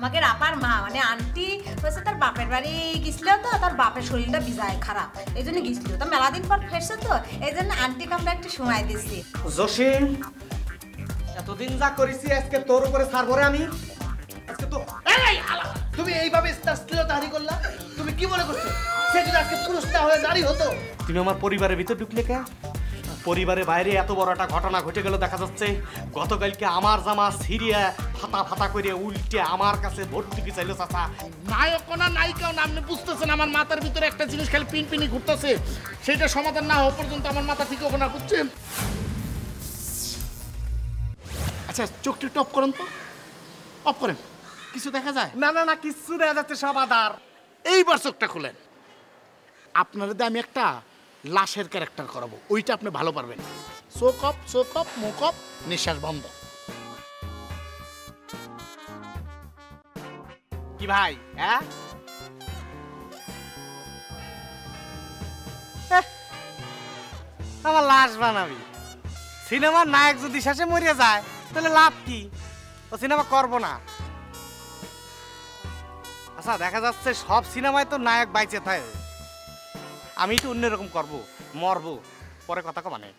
আমাকে আপার মা মানে আন্টি হচ্ছে তার বাপের বাড়ি গেছিল, তো তার বাপের শরীরটা বিজায় খারাপ, এই জন্য গেছিল। তো মেলা দিন পর ফেরছে, তো এই জন্য আন্টিকে আমরা একটু সময় দিচ্ছি। জসিম, এতদিন যা করেছি আজকে তোর উপরে ছাড়বো আমি। আজকে তো তুমি এইভাবে শ্লীলতাহানি করলা? তুমি কি মনে করছো সে যদি আজকে পুরুষ না হয়ে নারী হতো? তুমি আমার পরিবারের ভিতর ঢুকলে কে? পরিবারের বাইরে এত বড় একটা ঘটনা ঘটে গেল। দেখা যাচ্ছে গতকালকে আমার জামা সিরিয়া ফাটা ফাটা করে উল্টে আমার কাছে ভর্তুকি চাইলো চাচা। নায়ক না নায়িকাও না, আপনি বুঝতেছেন আমার মাথার ভিতরে একটা জিনিস খালি পিনপিনি ঘুরতেছে, সেটা সমাধান না হওয়া পর্যন্ত আমার মাথা ঠিক হবে না, বুঝছেন? আচ্ছা চোখটা টপ করেন তো, অফ করেন, কিছু দেখা যায়? না না না, কিচ্ছু দেখা যাচ্ছে, সব আধার। এইবার চোখটা খুলেন। আপনারা আমি একটা লাশের ক্যারেক্টার করাবো, ওইটা আপনি ভালো পারবেন। চোখ অফ, মুখ অফ, নিঃশ্বাস বন্ধ। কি ভাই, হ্যাঁ আমার লাশ বানাবি? সিনেমার নায়ক যদি শেষে মরে যায় তাহলে লাভ কি? ও সিনেমা করবো না। আচ্ছা দেখা যাচ্ছে সব সিনেমায় তো নায়ক বাইচে থাকে, আমি তো অন্যরকম করবো, মরবো, পরে কথা মানে।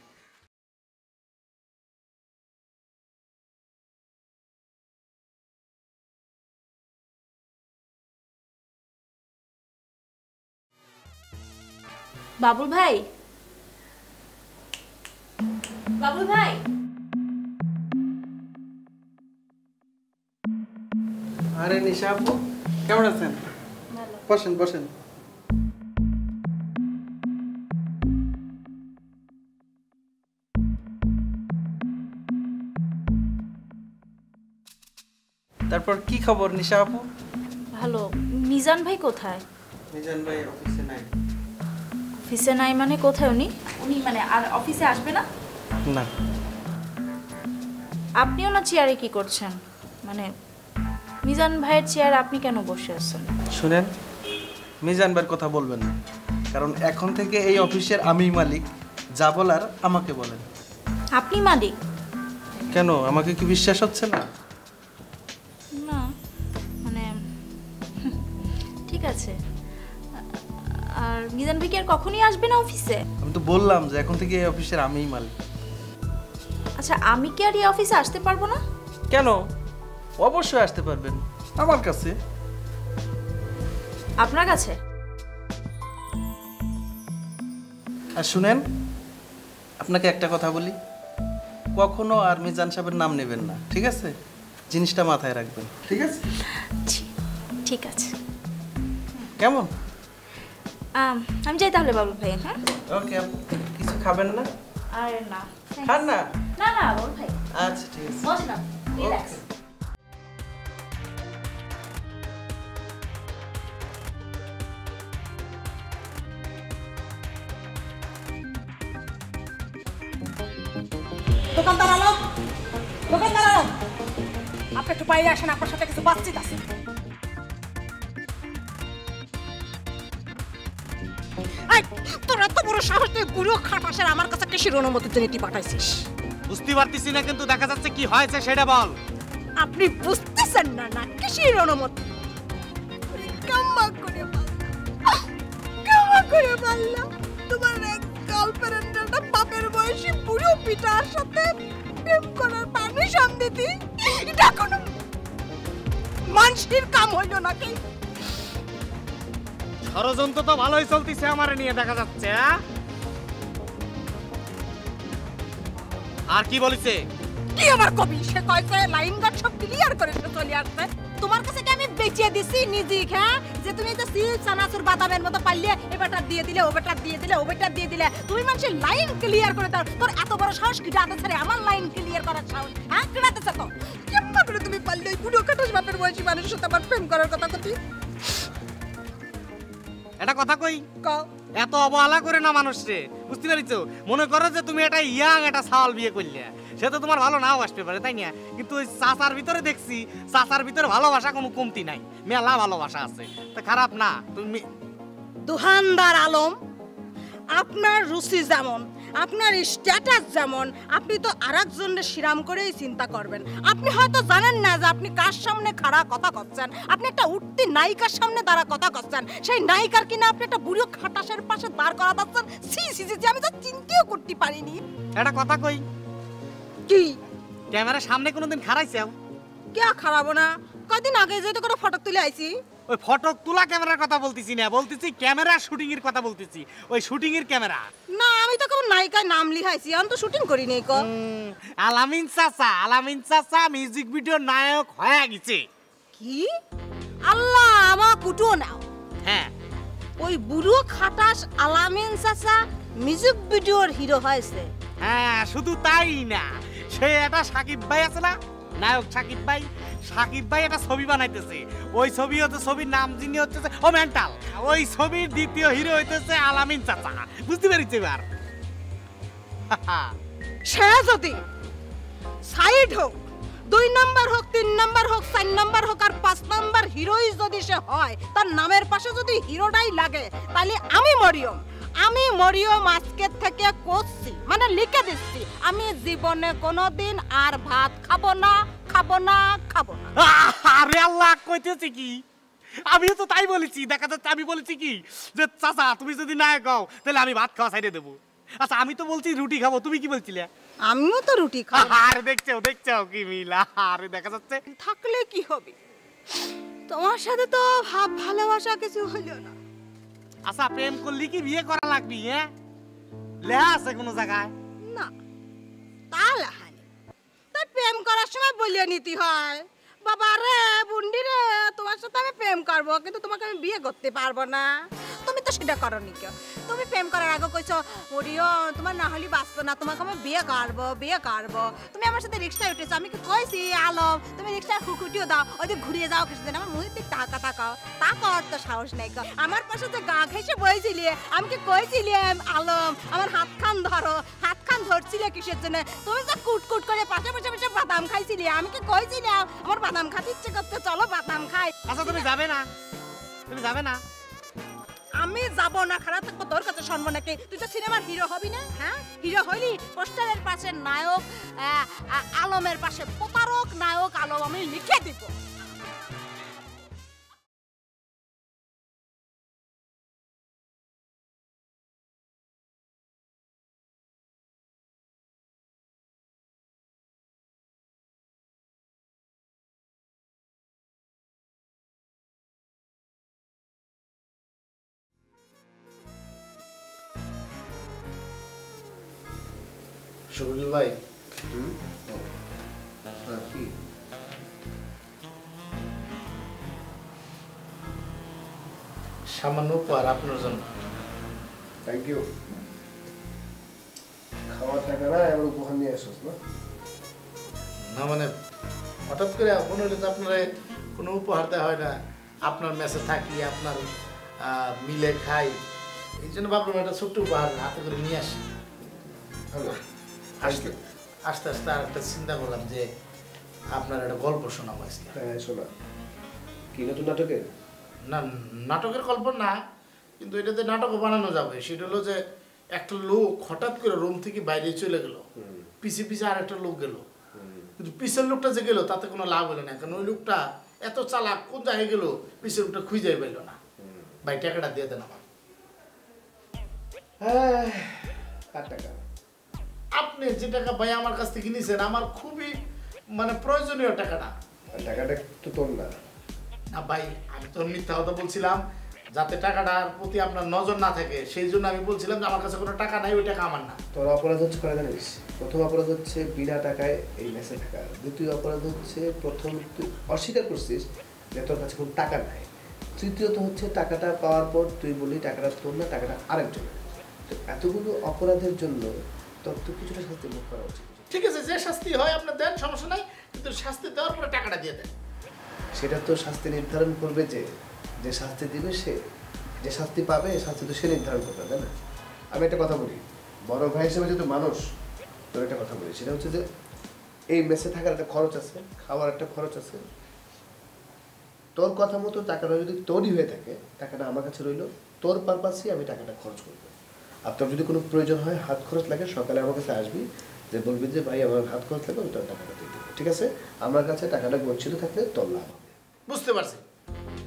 বাবুল ভাই, বাবুল ভাই, আরে নিশা আপু, কেমন আছেন? বসেন বসেন। তারপর কি খবর নিশা আপু? ভালো। মিজান ভাই কোথায়? মিজান ভাই অফিসে নাই। অফিসে নাই মানে কোথায় উনি? উনি মানে আর অফিসে আসবে না? না। আপনিও না চেয়ারে কি করছেন? মানে মিজান ভাইয়ের চেয়ারে আপনি কেন বসে আছেন? শুনেন, মিজান ভাইয়ের কথা বলবেন না, কারণ এখন থেকে এই অফিসের আমিই মালিক। যা বলার আমাকে বলেন। আপনি মালিক? কেন, আমাকে কি বিশ্বাস হচ্ছে না? না মানে ঠিক আছে। আর মিজান ভাই কি আর কখনই আসবে না অফিসে? আমি তো বললাম যে এখন থেকে এই অফিসের আমিই মালিক। আচ্ছা আমি কি আর এই অফিসে আসতে পারবো না? কেন, অবশ্যই আসতে পারবেন আমার কাছে। আপনার কাছে? আর শুনেন, আপনাকে একটা কথা বলি, কখনো আর মিজান সাহেবের নাম নেবেন না, ঠিক আছে? জিনিসটা মাথায় রাখবেন, ঠিক আছে? ঠিক আছে। কেমন? আমি যাই তাহলে বাবুল ভাই। হ্যাঁ ওকে। কিছু খাবেন না? আর না খান না? না না বাবুল ভাই। আচ্ছা ঠিক আছে। বসে না, রিল্যাক্স। দোকানদার আলো, দোকানদার আলো, আপনি একটু বাইরে আসেন, আপনার সাথে কিছু বাতচিত আছে। তোর এত বড় সাহস, তুই বুড়ো খাটাসের আমার কাছে কৃষির অনুমতির জন্য পাঠাইছিস? বুঝতে পারতেছি না, কিন্তু দেখা যাচ্ছে কি হয়েছে সেটা বল। আপনি বুঝতেছেন না? না কৃষির অনুমতি কেমন করে বললাম তোমার এক গার্লফ্রেন্ডের বাপের বয়সী বুড়ো পিটার সাথে প্রেম করার পারমিশন দিতি? এটা কোনো মানুষের কাম হইল নাকি? ষড়যন্ত্র তো ভালোই চলতেছে আমার নিয়ে দেখা যাচ্ছে। আর কি বলিছে? কি আমার কবি সে কয়েছে লাইন গার্ড সব ক্লিয়ার করে চলে আসছে। তোমার কাছে কি আমি বেঁচে দিছি নিজে? হ্যাঁ, যে তুমি তো সিল চানাচুর বাদামের মতো পারলে এবারটা দিয়ে দিলে, ওবেটা দিয়ে দিলে, ওবেটা দিয়ে দিলে, তুমি মানুষের লাইন ক্লিয়ার করে দাও। তোর এত বড় সাহস কি ডাতে ছাড়ে আমার লাইন ক্লিয়ার করার সাহস? হ্যাঁ কিনাতেছে তো কেমন করে তুমি পারলে বুড়ো কাটাস বাপের বয়সী মানুষের সাথে আমার প্রেম করার কথা কতি? এটা কথা কই, কও। এত অবহেলা করে না মানুষরে, বুঝতে পারিছো? মনে করো যে তুমি একটা ইয়াং একটা সাওয়াল বিয়ে করলে, সে তো তোমার ভালো নাও আসতে পারে, তাই না? কিন্তু ওই চাচার ভিতরে দেখছি, চাচার ভিতরে ভালোবাসা কোনো কমতি নাই, মেলা ভালোবাসা আছে, তা খারাপ না। তুমি দোকানদার আলম, আপনার রুচি যেমন আপনার স্ট্যাটাস যেমন, আপনি তো আরেকজনের শিরাম করেই চিন্তা করবেন। আপনি হয়তো জানেন না যে আপনি কার সামনে খাড়া কথা করছেন। আপনি একটা উঠতি নায়িকার সামনে দাঁড়া কথা করছেন, সেই নায়িকার কিনা আপনি একটা বুড়ো খাটাসের পাশে দাঁড় করা দিচ্ছেন। সি সি সি, আমি তো চিন্তাও করতে পারিনি। একটা কথা কই, কি ক্যামেরার সামনে কোনোদিন খারাইছাও? কে খারাবো না? কয়দিন আগে যে তো করে ফটো তুলে আইছি। ওই ফটো তোলা ক্যামেরার কথা বলতেছি না, বলতেছি ক্যামেরা শুটিং এর কথা বলতেছি, ওই শুটিং এর ক্যামেরা। না, আমি তো কেবল নায়িকার নাম লিখাইছি, আমি তো শুটিং করি নাই। আলামিন চাচা মিউজিক ভিডিও নায়ক হয়ে গেছে। কি? আল্লাহ আমার কুটো নাও। হ্যাঁ, ওই বুড়ো খাটাস আলামিন চাচা মিউজিক ভিডিওর হিরো হয়েছে। হ্যাঁ, শুধু তাই না, সে একটা সাকিব ভাই আছে না, নায়ক সাকিব ভাই একটা ছবি বানাইতেছে। ওই ছবি হচ্ছে, ছবির নাম যিনি হচ্ছে ও মেন্টাল। ওই ছবির দ্বিতীয় হিরো হইতেছে আলামিন চাচা। বুঝতে পেরেছি এবার? সে যদি সাইড হোক, 2 নাম্বার হোক, 3 নাম্বার হোক, 4 নাম্বার হোক, আর 5 নাম্বার হিরোই যদি সে হয়, তার নামের পাশে যদি হিরোটাই লাগে, তাহলে আমি মরিয়ম আজকের থেকে করছি, মানে লিখে দিচ্ছি, আমি জীবনে কোনোদিন আর ভাত খাবো না। আরে আল্লাহ, কইতেছি কি? আমিও তো তাই বলেছি। দেখা যাচ্ছে আমি বলেছি কি যে চাচা তুমি যদি নায়ক হও তাহলে আমি ভাত খাওয়া সাইডে দেবো। আচ্ছা, আমি তো বলছি রুটি খাবো, তুমি কি বলছিলে? আমিও তো রুটি খাবো। আরে দেখছো কি মিলা। আরে দেখা যাচ্ছে থাকলে কি হবে, তোমার সাথে তো ভাব ভালোবাসা কিছু হলো না। আচ্ছা, প্রেম করলি কি বিয়ে করা লাগবি? হ্যাঁ, লেহা আছে কোনো জায়গায়? না, তা লাহানি। তাই প্রেম করার সময় বলিয়ে নিতে হয়, বাবা রে বুন্ডি রে, তোমার সাথে আমি প্রেম করবো, কিন্তু তোমাকে আমি বিয়ে করতে পারবো না। তুমি তো সেটা করনি কেউ। তুমি প্রেম করার আগে কইছো ওরিও তোমার না হলে বাঁচতো না, তোমাকে আমি বিয়ে করবো। তুমি আমার সাথে রিক্সায় উঠেছো, আমি কি কইছি আলম তুমি রিক্সায় হুকুটিও দাও, ওই যে ঘুরিয়ে যাও কিছুদিন, আমার মুখে দিক টাকা তা কর তো সাহস নেই। আমার পাশে যে গা ঘেসে বইছিলি, আমি কি কইছিলি আলম আমার হাতখান ধরছিলে কিসের জন্য? তুমি যে কুট করে পাশে বাদাম খাইছিলি, আমি কি কইছিলাম আমার বাদাম খাতে ইচ্ছে করতে, চলো বাদাম খাই? আচ্ছা, তুমি যাবে না? আমি যাব না, খারাপ থাকবো তোর কাছে শুনবো নাকি? তুই তো সিনেমার হিরো হবি না? হ্যাঁ, হিরো হইলি পোস্টারের পাশে নায়ক আলমের পাশে প্রতারক নায়ক আলম আমি লিখে দিব। শফিকুল ভাই, কি সামান্য উপহার আপনার জন্য। Thank you. খাওয়ার টাকা না, এবার উপহার নিয়ে আসছ না? না মানে হঠাৎ করে মনে হলে তো আপনার কোনো উপহার দেওয়া হয় না। আপনার মেসে থাকি, আপনার মিলে খাই, এই জন্য ভাবলাম একটা ছোট্ট উপহার হাতে করে নিয়ে আসি। ভালো। আস্তে আস্তে আর একটা চিন্তা করলাম যে আপনার একটা গল্প শোনাবো আজকে। হ্যাঁ, শোনা। কি নতুন নাটকে? না, নাটকের গল্প না, কিন্তু এটাতে নাটকও বানানো যাবে। সেটা হলো যে একটা লোক হঠাৎ করে রুম থেকে বাইরে চলে গেল, পিছে আর একটা লোক গেল, কিন্তু পিছের লোকটা যে গেল তাতে কোনো লাভ হলো না, কারণ ওই লোকটা এত চালাক, কোন জায়গায় গেল পিছের লোকটা খুঁজে পাইল না। ভাই টাকাটা দিয়ে দেন আমার। হ্যাঁ, কার টাকা? আপনি যে টাকা ভাই আমার কাছ থেকে নিয়েছেন, আমার খুবই মানে প্রয়োজনীয় টাকাটা। টাকাটা তো তোর না। না ভাই, আমি তো মিথ্যা কথা বলছিলাম যাতে টাকাটার প্রতি আপনার নজর না থাকে, সেই জন্য আমি বলছিলাম যে আমার কাছে কোনো টাকা নাই, ওই টাকা আমার না। তোর অপরাধ হচ্ছে কয়টা জানিস? প্রথম অপরাধ হচ্ছে বিনা টাকায় এই মেসে থাকা। দ্বিতীয় অপরাধ হচ্ছে প্রথম তুই অস্বীকার করছিস যে তোর কাছে কোনো টাকা নাই। তৃতীয়ত হচ্ছে টাকাটা পাওয়ার পর তুই বলি টাকাটা তোর না, টাকাটা আরেকজনের। তো এতগুলো অপরাধের জন্য তোর তো কিছুটা শাস্তি ভোগ করা উচিত। ঠিক আছে, যে শাস্তি হয় আপনার দেন, সমস্যা নাই, কিন্তু শাস্তি দেওয়ার পরে টাকাটা দিয়ে দেন। সেটা তো শাস্তি নির্ধারণ করবে যে শাস্তি দিবে সে, যে শাস্তি পাবে শাস্তি তো সে নির্ধারণ করবে, তাই না? আমি একটা কথা বলি, বড় ভাই হিসেবে যেহেতু মানুষ, তোর একটা কথা বলি, সেটা হচ্ছে যে এই মেসে থাকার একটা খরচ আছে, খাওয়ার একটা খরচ আছে। তোর কথা মতো টাকাটা যদি তোরই হয়ে থাকে, টাকাটা আমার কাছে রইলো, তোর পারপাসেই আমি টাকাটা খরচ করবো। আপনার যদি কোনো প্রয়োজন হয়, হাত খরচ লাগে, সকালে আমার কাছে আসবি, যে বলবি যে ভাই আমার হাত খরচ লাগে, ওই টাকাটা দিয়ে দেবো, ঠিক আছে? আমার কাছে টাকাটা গচ্ছিত থাকলে তোর লাভ হবে। বুঝতে পারছি,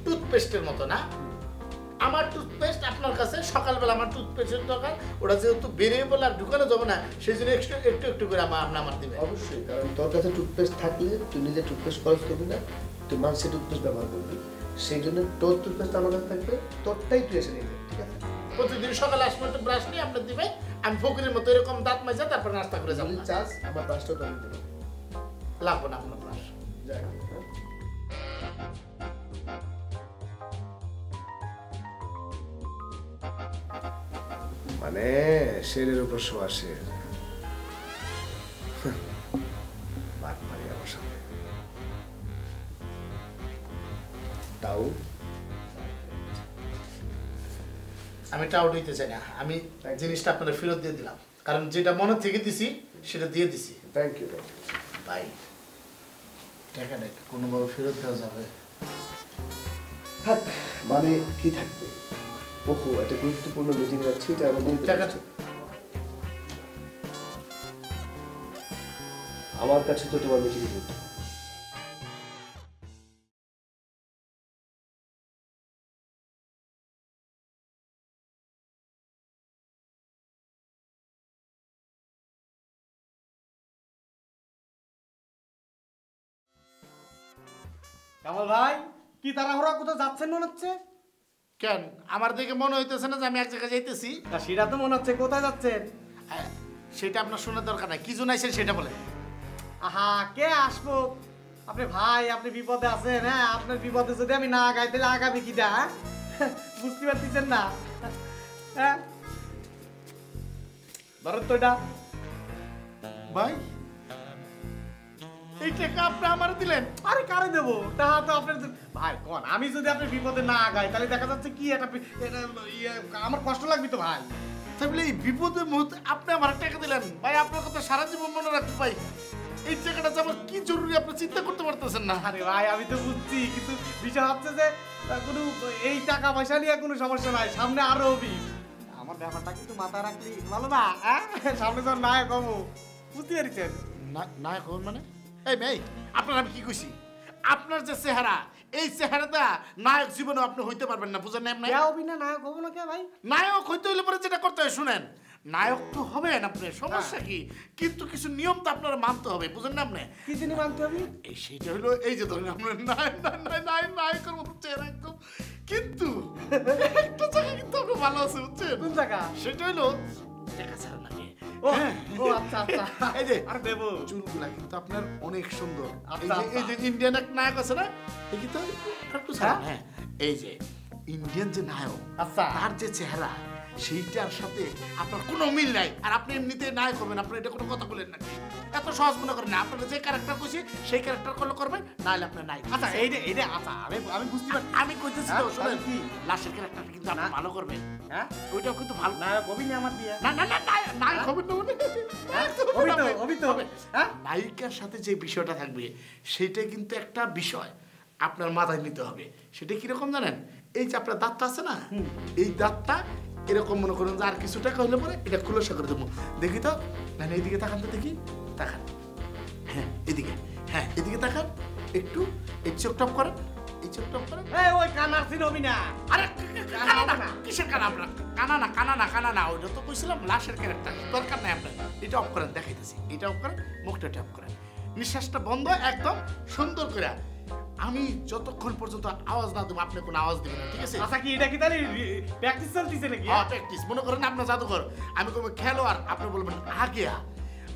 টুথপেস্টের মতো না? আমার টুথপেস্ট আপনার কাছে, সকালবেলা আমার টুথপেস্টের দরকার, ওটা যেহেতু বেরিয়ে বলে আর ঢুকানো যাবে না, সেই জন্য একটু একটু করে আমার দিবে। অবশ্যই, কারণ তোর কাছে টুথপেস্ট থাকলে তুই নিজে টুথপেস্ট খরচ করবি না, তুই মানুষের টুথপেস্ট ব্যবহার করবি, সেই জন্য তোর টুথপেস্ট আমার কাছে থাকবে, তোরটাই তুই এসে নিয়ে যাবি, ঠিক আছে? প্রতিদিন সকালে আসবো, একটা ব্রাশ নিয়ে আপনার দিবে, আমি ফকিরের মতো এরকম দাঁত মাজা তারপর নাস্তা করে যাবো। যদি চাস আমার ব্রাশটাও তো আমি দেবো, লাগবো না আপনার ব্রাশ। যাই হোক, হ্যাঁ? মানে শেরের উপর শোয়া শের, বাদ মারি আমার সাথে তাও। আমি টাউট হইতে চাই না, আমি জিনিসটা আপনাদের ফেরত দিয়ে দিলাম, কারণ যেটা মনে থেকে দিছি সেটা দিয়ে দিছি। থ্যাংক ইউ ভাই, টাকাটা কোনোভাবে ফেরত দেওয়া যাবে? থাক, মানে কি থাকবে? ওহো, একটা গুরুত্বপূর্ণ মিটিং যাচ্ছি, এটা আমাদের টাকা আমার কাছে তো তোমার মিটিং করতে। কামাল ভাই, কি তাড়াহুড়া কোথাও যাচ্ছেন মনে হচ্ছে? কেন আমার দেখে মনে হইতেছে না যে আমি এক জায়গায় যাইতেছি? তা সেটা তো মনে হচ্ছে, কোথায় যাচ্ছেন? সেটা আপনার শোনার দরকার নাই, কি জন্য আইছেন সেটা বলে। আহা, কে আসবো? আপনি ভাই, আপনি বিপদে আছেন, হ্যাঁ? আপনার বিপদে যদি আমি না গাই তাহলে আগামী কি দা? বুঝতে পারতেছেন না? হ্যাঁ, ধরেন তো এটা। ভাই, এই টাকা আপনি আমার দিলেন? আরে কারে দেবো? তাহা তো আপনার ভাই কোন, আমি যদি আপনার বিপদে না গাই তাহলে দেখা যাচ্ছে কি আমার কষ্ট লাগবে তো ভাই। তাহলে এই বিপদের মুহূর্তে আপনি আমার টাকা দিলেন ভাই, আপনার কথা সারা জীবন মনে রাখতে ভাই। এই টাকাটা যে আমার কি জরুরি আপনি চিন্তা করতে পারতেছেন না। আরে ভাই, আমি তো বুঝছি, কিন্তু বিষয় হচ্ছে যে কোনো এই টাকা পয়সা নিয়ে কোনো সমস্যা নাই, সামনে আরো হবি। আমার ব্যাপারটা কিন্তু মাথায় রাখলি ভালো না, হ্যাঁ? সামনে তো নায়ক হবো, বুঝতে পেরেছেন? নায়ক হন মানে? এই মেয়ে, আপনার আমি কি কইছি? আপনার যে চেহারা, এই চেহারাটা নায়ক জীবনে আপনি হইতে পারবেন না, বুঝেন না? কে হবি না, নায়ক হবো না কে ভাই? নায়ক হইতে হইলে পরে যেটা করতে হয় শুনেন, নায়ক তো হবেন আপনি, সমস্যা কি? কিন্তু কিছু নিয়ম তো আপনার মানতে হবে, বুঝেন না? আপনি কি জিনিস মানতে হবে? এই সেইটা হলো, এই যে ধরেন আপনার নায়কের মতো চেহারা একদম, কিন্তু একটা জায়গা কিন্তু আপনার ভালো আছে, বুঝছেন? কোন জায়গা? সেটা হলো টাকা ছাড়া লাগে। ও ও, আচ্ছা আচ্ছা, এই যে আর দেবো। চুলগুলা কিন্তু আপনার অনেক সুন্দর। আচ্ছা, এই যে ইন্ডিয়ান এক নায়ক আছে না, এই কিন্তু একটু ছাড়া, হ্যাঁ, এই যে ইন্ডিয়ান যে নায়ক, আচ্ছা। তার যে চেহারা, সেইটার সাথে আপনার কোনো মিল নাই, আর আপনি এমনিতে নায়ক হবেন, আপনার এটা কোনো কথা বলেন নাকি? এত সহজ মনে করেন না, আপনারা যে ক্যারেক্টার কইছি সেই ক্যারেক্টার করবেন, নাহলে আপনার নাই। আচ্ছা, এইটা আচ্ছা, আমি বুঝতে পারছি। আমি কইতেছি তো, শুনেন, কি লাশের ক্যারেক্টারটা কিন্তু আপনি ভালো করবেন, হ্যাঁ? ওইটাও কিন্তু ভালো। নায়ক হবি না আমার দিয়ে? না না না, নায়ক হবেন না মানে? হবি তো, হ্যাঁ? নায়িকার সাথে যে বিষয়টা থাকবে সেটা কিন্তু একটা বিষয় আপনার মাথায় নিতে হবে। সেটা কিরকম জানেন? এই যে আপনার দাঁতটা আছে না, এই দাঁতটা এরকম মনে করেন যে আর কিছু টাকা হলে পরে এটা খুলসা করে দেবো। দেখি তো, না এইদিকে তাকান তো, দেখি, তাকান, হ্যাঁ এদিকে, হ্যাঁ এদিকে তাকান একটু, এই চোখ টপ করেন, এই চোখ টপ করেন। এই ওই কানার সিন হবি না। আরে কানা না, কিসের কানা আপনার? কানা না, ওইটা তো কইছিলাম লাশের ক্যারেক্টার, দরকার নাই আপনার। এটা অফ করেন, দেখাইতেছি, এটা অফ করেন, মুখটা অফ করেন, নিঃশ্বাসটা বন্ধ একদম সুন্দর করে। আমি যতক্ষণ পর্যন্ত আওয়াজ না দেবো আপনি কোনো আওয়াজ দিবেন না, ঠিক আছে? আচ্ছা, কি এটা কি তাহলে প্র্যাকটিস চলতেছে নাকি? হ্যাঁ, প্র্যাকটিস। মনে করেন আপনার জাদুঘর, আমি কোনো খেলোয়াড়, আপনি বলবেন আগিয়া।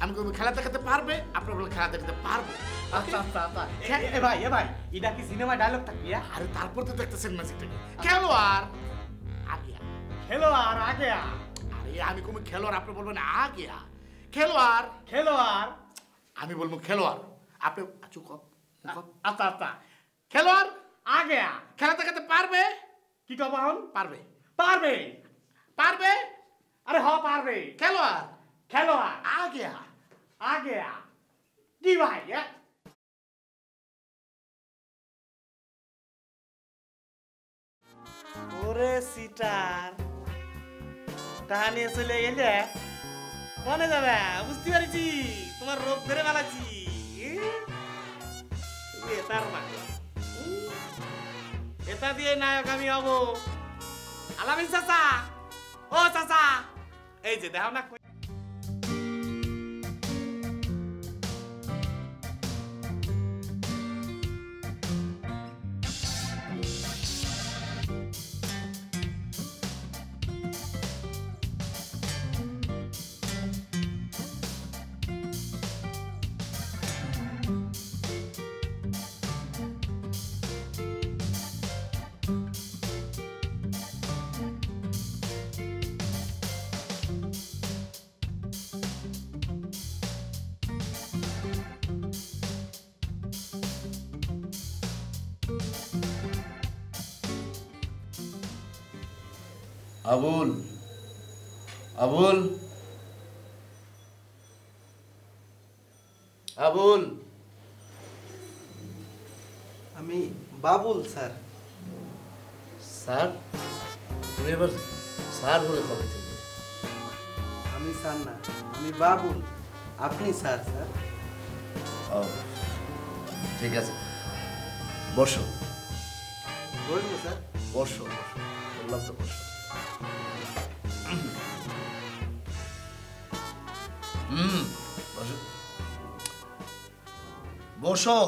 আমি কোনো খেলা দেখাতে পারবে, আপনি বলবেন খেলা দেখাতে পারবো। আচ্ছা আচ্ছা আচ্ছা, এ ভাই এটা কি সিনেমা ডায়লগ থাকবি? আরে তারপর তো দেখতেছেন ম্যাজিকটাকে, খেলোয়াড় আগিয়া, খেলোয়াড় আগে আরে আমি কোনো খেলোয়াড়, আপনি বলবেন আগিয়া, খেলোয়াড়, খেলোয়াড়, আমি বলবো খেলোয়াড়, আপনি চুপ। আচ্ছা আচ্ছা, খেলোয়াড় আগে খেলা দেখাতে পারবে, কি কব হন? পারবে, পারবে, পারবে, আরে হ পারবে। খেলোয়াড় খেলোয়াড় আগিয়া, আগে কি ভাই? ওরে সিটার, টাকা নিয়ে চলে গেলে কনে যাবে বুঝতে পারছি তোমার রোগ ধরে বেলাচ্ছি এটার মাকে এটা দিয়ে নায়ক আমি হব আলামিন চাচা ও চাচা এই যে দেখো না আবুল আবুল আবুল আমি বাবুল স্যার। স্যার তুমি এবার স্যার বলে কবে থেকে? আমি স্যার না, আমি বাবুল। আপনি স্যার। স্যার ও ঠিক আছে, বসো বলবো স্যার? বসো বললাম তো বসো। বসো বসো।